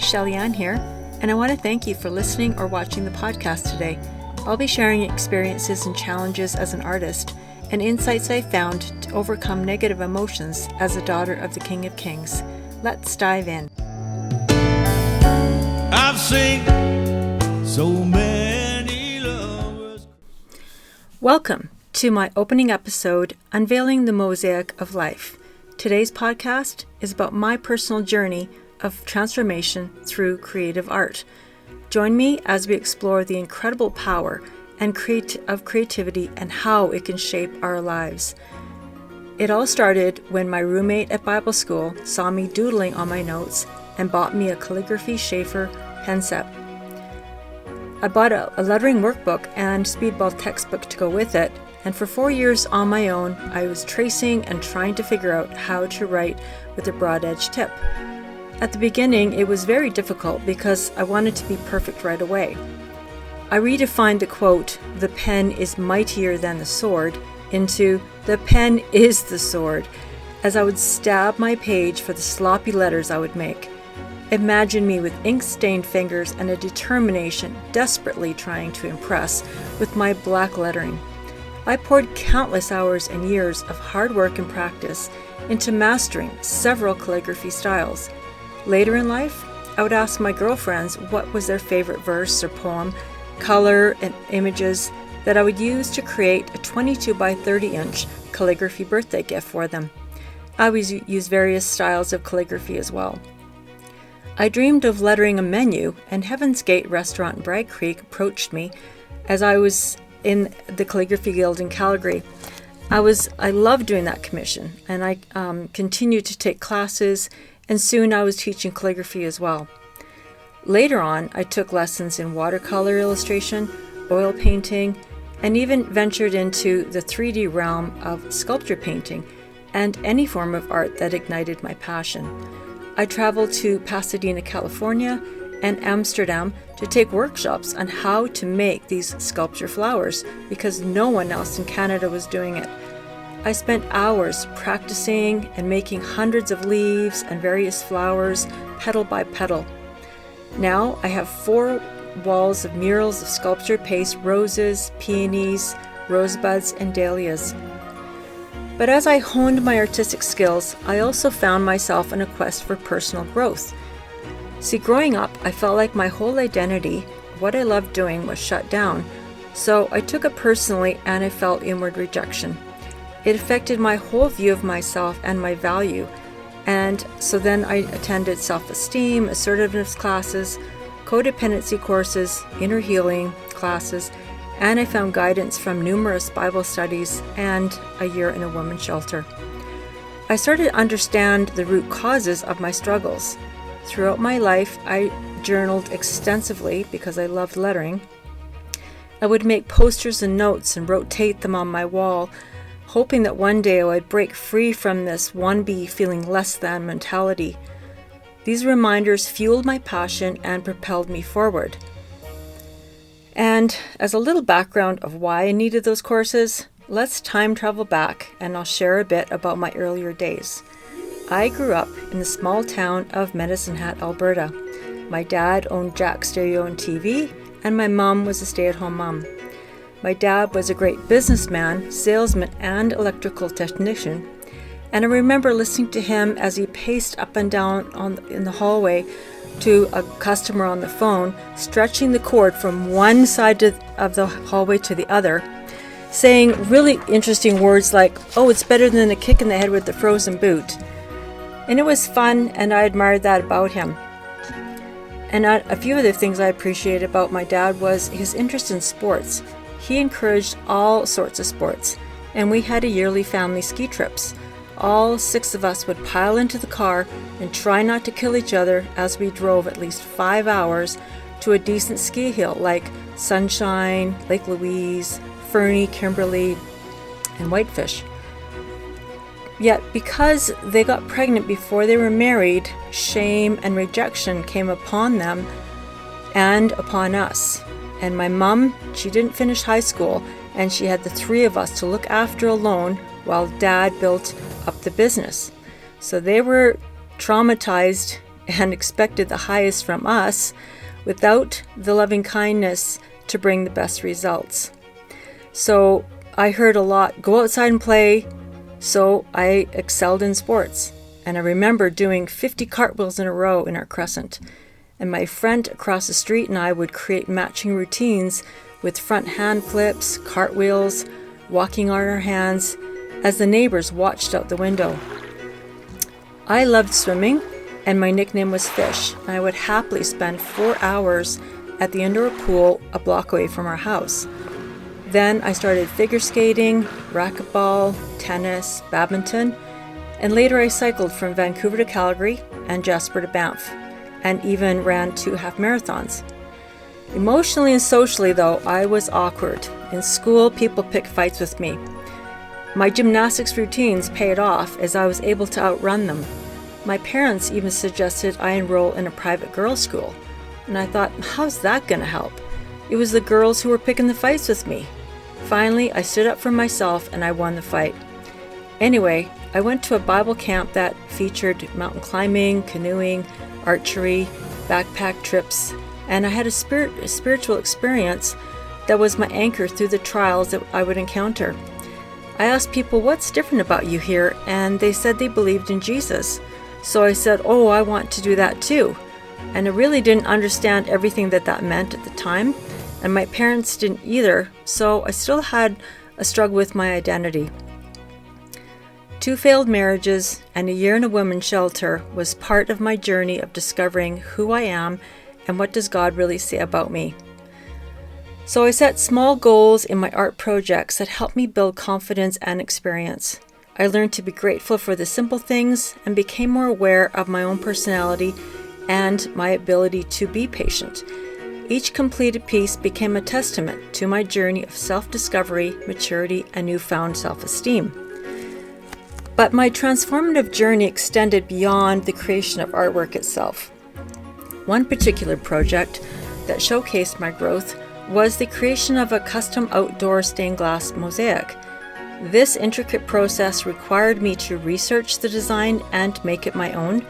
Shelly-Ann here, and I want to thank you for listening or watching the podcast today. I'll be sharing experiences and challenges as an artist and insights I found to overcome negative emotions as a daughter of the King of Kings. Let's dive in. I've seen so many lovers. Welcome to my opening episode, Unveiling the Mosaic of Life. Today's podcast is about my personal journey of transformation through creative art. Join me as we explore the incredible power and creativity and how it can shape our lives. It all started when my roommate at Bible school saw me doodling on my notes and bought me a calligraphy Schaefer pen set. I bought a lettering workbook and speedball textbook to go with it, and for 4 years on my own, I was tracing and trying to figure out how to write with a broad edge tip. At the beginning, it was very difficult because I wanted to be perfect right away. I redefined the quote, "The pen is mightier than the sword," into "The pen is the sword," as I would stab my page for the sloppy letters I would make. Imagine me with ink-stained fingers and a determination desperately trying to impress with my black lettering. I poured countless hours and years of hard work and practice into mastering several calligraphy styles. Later in life, I would ask my girlfriends what was their favorite verse or poem, color, and images that I would use to create a 22 by 30 inch calligraphy birthday gift for them. I would use various styles of calligraphy as well. I dreamed of lettering a menu, and Heaven's Gate restaurant in Bragg Creek approached me as I was in the Calligraphy Guild in Calgary. I loved doing that commission, and I continued to take classes, and soon I was teaching calligraphy as well. Later on, I took lessons in watercolor illustration, oil painting, and even ventured into the 3D realm of sculpture painting and any form of art that ignited my passion. I traveled to Pasadena, California, and Amsterdam to take workshops on how to make these sculpture flowers because no one else in Canada was doing it. I spent hours practicing and making hundreds of leaves and various flowers, petal by petal. Now I have 4 walls of murals of sculpture paste, roses, peonies, rosebuds, and dahlias. But as I honed my artistic skills, I also found myself in a quest for personal growth. See, growing up, I felt like my whole identity, what I loved doing, was shut down. So I took it personally and I felt inward rejection. It affected my whole view of myself and my value. And so then I attended self-esteem, assertiveness classes, codependency courses, inner healing classes, and I found guidance from numerous Bible studies and a year in a women's shelter. I started to understand the root causes of my struggles. Throughout my life, I journaled extensively because I loved lettering. I would make posters and notes and rotate them on my wall, hoping that one day I would break free from this wannabe feeling less than mentality. These reminders fueled my passion and propelled me forward. And as a little background of why I needed those courses, let's time travel back and I'll share a bit about my earlier days. I grew up in the small town of Medicine Hat, Alberta. My dad owned Jack Stereo and TV, and my mom was a stay-at-home mom. My dad was a great businessman, salesman, and electrical technician, and I remember listening to him as he paced up and down in the hallway to a customer on the phone, stretching the cord from one side of the hallway to the other, saying really interesting words like, "Oh, it's better than a kick in the head with the frozen boot." And it was fun, and I admired that about him. And a few other things I appreciated about my dad was his interest in sports. He encouraged all sorts of sports, and we had a yearly family ski trips. All 6 of us would pile into the car and try not to kill each other as we drove at least 5 hours to a decent ski hill like Sunshine, Lake Louise, Fernie, Kimberly, and Whitefish. Yet because they got pregnant before they were married, shame and rejection came upon them and upon us. And my mom, she didn't finish high school, and she had the 3 of us to look after alone while Dad built up the business. So they were traumatized and expected the highest from us without the loving kindness to bring the best results. So I heard a lot, go outside and play. So I excelled in sports. And I remember doing 50 cartwheels in a row in our crescent. And my friend across the street and I would create matching routines with front hand flips, cartwheels, walking on our hands as the neighbors watched out the window. I loved swimming, and my nickname was Fish. And I would happily spend 4 hours at the indoor pool a block away from our house. Then I started figure skating, racquetball, tennis, badminton, and later I cycled from Vancouver to Calgary and Jasper to Banff, and even ran 2 half marathons. Emotionally and socially, though, I was awkward. In school, people picked fights with me. My gymnastics routines paid off as I was able to outrun them. My parents even suggested I enroll in a private girls' school. And I thought, how's that going to help? It was the girls who were picking the fights with me. Finally, I stood up for myself and I won the fight. Anyway, I went to a Bible camp that featured mountain climbing, canoeing, archery, backpack trips, and I had a spiritual experience that was my anchor through the trials that I would encounter. I asked people, what's different about you here? And they said they believed in Jesus. So I said, oh, I want to do that too. And I really didn't understand everything that meant at the time. And my parents didn't either, so I still had a struggle with my identity. 2 failed marriages and a year in a women's shelter was part of my journey of discovering who I am and what does God really say about me. So I set small goals in my art projects that helped me build confidence and experience. I learned to be grateful for the simple things and became more aware of my own personality and my ability to be patient. Each completed piece became a testament to my journey of self-discovery, maturity, and newfound self-esteem. But my transformative journey extended beyond the creation of artwork itself. One particular project that showcased my growth was the creation of a custom outdoor stained glass mosaic. This intricate process required me to research the design and make it my own.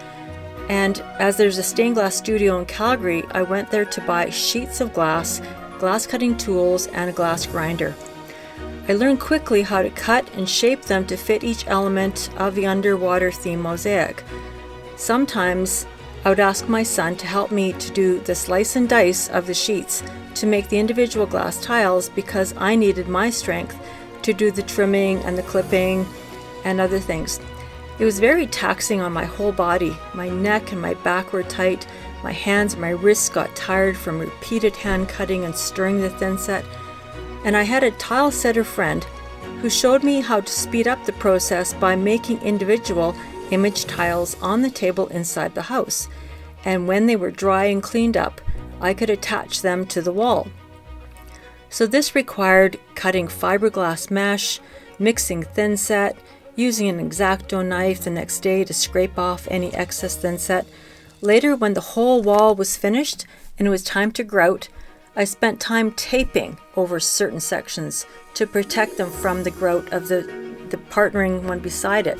And as there's a stained glass studio in Calgary, I went there to buy sheets of glass, glass cutting tools, and a glass grinder. I learned quickly how to cut and shape them to fit each element of the underwater theme mosaic. Sometimes I would ask my son to help me to do the slice and dice of the sheets to make the individual glass tiles because I needed my strength to do the trimming and the clipping and other things. It was very taxing on my whole body. My neck and my back were tight. My hands and my wrists got tired from repeated hand cutting and stirring the thin set. And I had a tile setter friend who showed me how to speed up the process by making individual image tiles on the table inside the house. And when they were dry and cleaned up, I could attach them to the wall. So this required cutting fiberglass mesh, mixing thin set, using an X-Acto knife the next day to scrape off any excess thin set. Later, when the whole wall was finished and it was time to grout, I spent time taping over certain sections to protect them from the grout of the partnering one beside it.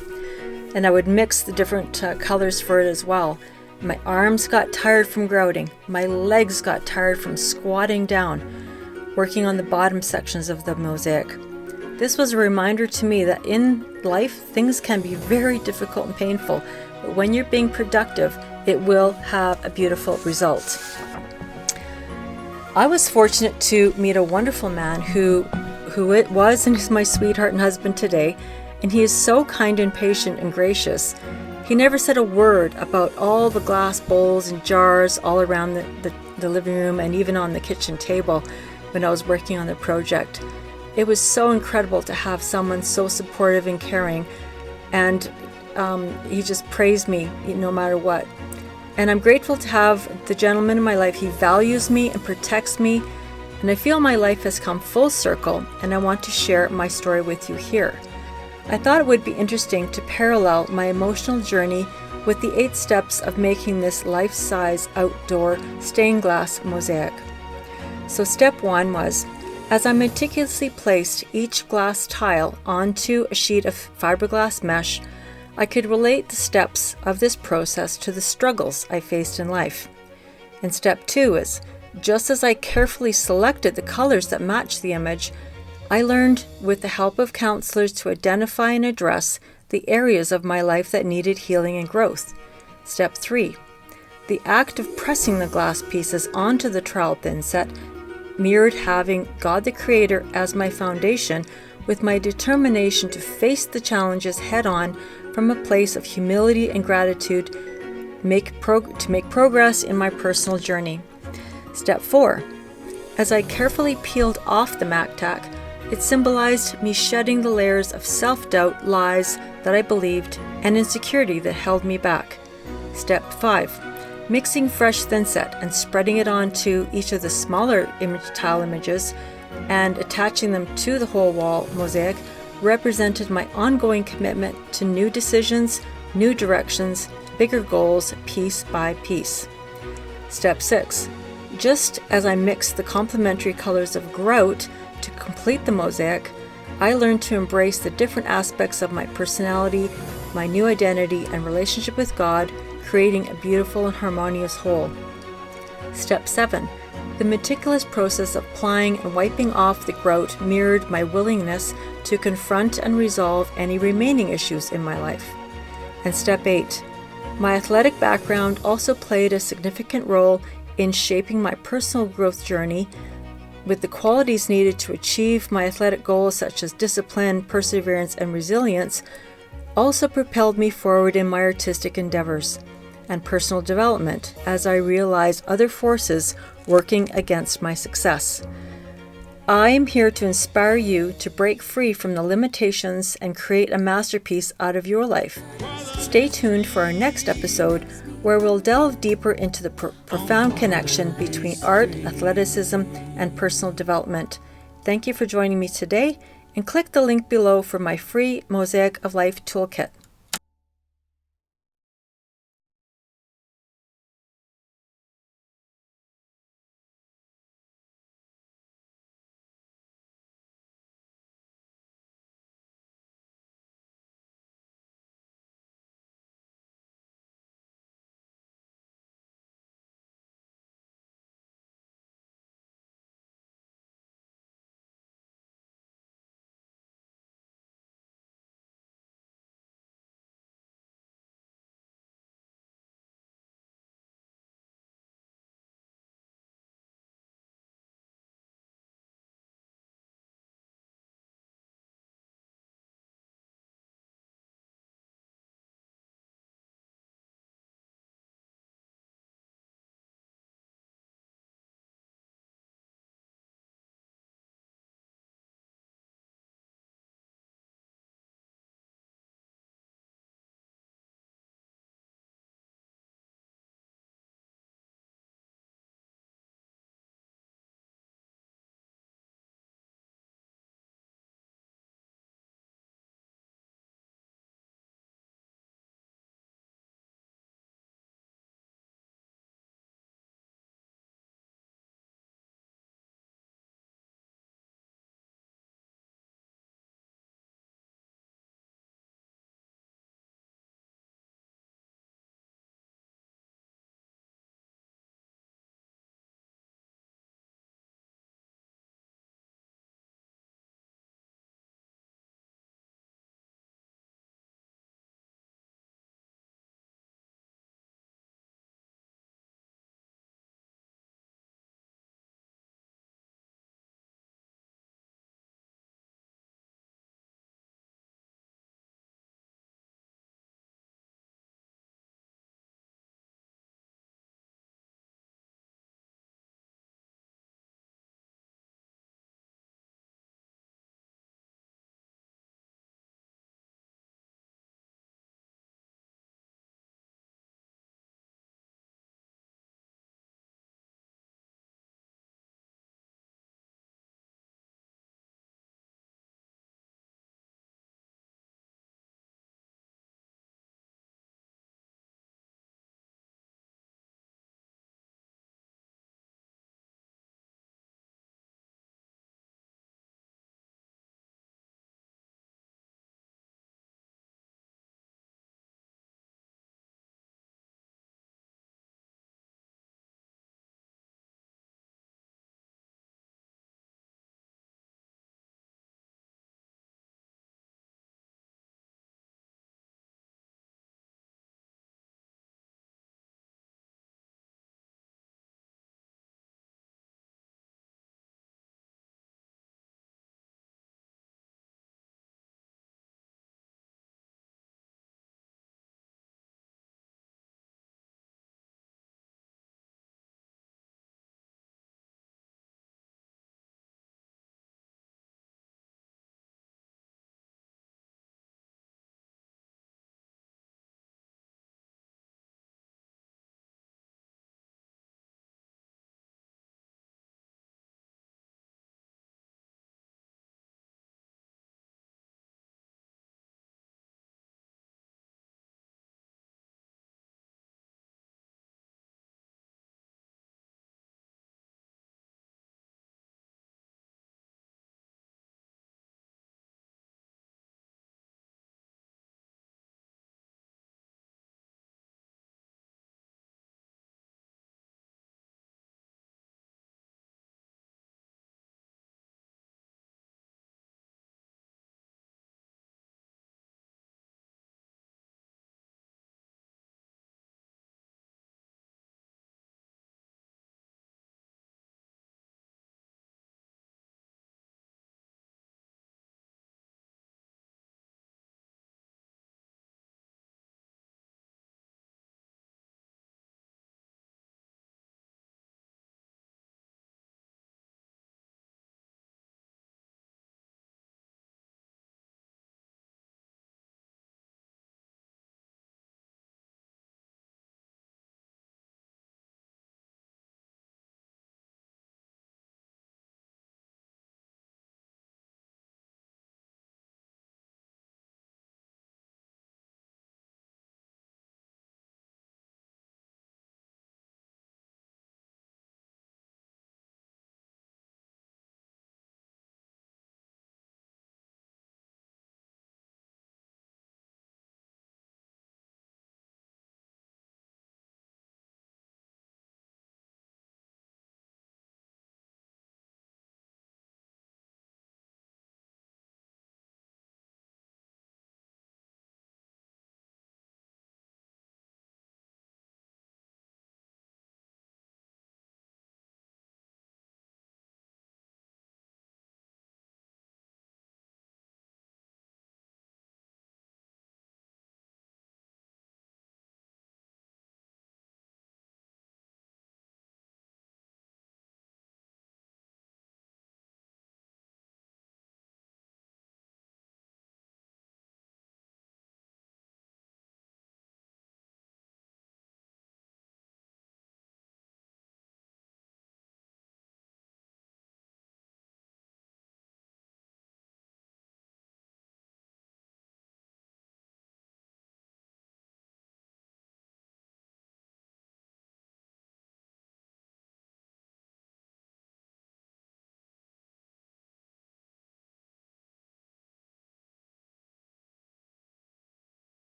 And I would mix the different colors for it as well. My arms got tired from grouting. My legs got tired from squatting down, working on the bottom sections of the mosaic. This was a reminder to me that in life, things can be very difficult and painful, but when you're being productive, it will have a beautiful result. I was fortunate to meet a wonderful man who it was and is my sweetheart and husband today, and he is so kind and patient and gracious. He never said a word about all the glass bowls and jars all around the living room and even on the kitchen table when I was working on the project. It was so incredible to have someone so supportive and caring, and he just praised me no matter what. And I'm grateful to have the gentleman in my life. He values me and protects me, and I feel my life has come full circle, and I want to share my story with you here. I thought it would be interesting to parallel my emotional journey with the 8 steps of making this life-size outdoor stained glass mosaic. So step 1 was, as I meticulously placed each glass tile onto a sheet of fiberglass mesh, I could relate the steps of this process to the struggles I faced in life. And step 2 is, just as I carefully selected the colors that match the image, I learned with the help of counselors to identify and address the areas of my life that needed healing and growth. Step 3. The act of pressing the glass pieces onto the trowel thin set mirrored having God the Creator as my foundation, with my determination to face the challenges head-on from a place of humility and gratitude to make progress in my personal journey. Step 4. As I carefully peeled off the MacTac, it symbolized me shedding the layers of self-doubt, lies that I believed, and insecurity that held me back. Step 5. Mixing fresh thinset and spreading it onto each of the smaller tile images and attaching them to the whole wall mosaic represented my ongoing commitment to new decisions, new directions, bigger goals, piece by piece. Step 6. Just as I mixed the complementary colors of grout to complete the mosaic, I learned to embrace the different aspects of my personality, my new identity, and relationship with God, creating a beautiful and harmonious whole. Step 7. The meticulous process of applying and wiping off the grout mirrored my willingness to confront and resolve any remaining issues in my life. And Step 8. My athletic background also played a significant role in shaping my personal growth journey, with the qualities needed to achieve my athletic goals such as discipline, perseverance, and resilience also propelled me forward in my artistic endeavors and personal development as I realized other forces working against my success. I am here to inspire you to break free from the limitations and create a masterpiece out of your life. Stay tuned for our next episode, where we'll delve deeper into the profound connection between art, athleticism, and personal development. Thank you for joining me today, and click the link below for my free Mosaic of Life toolkit.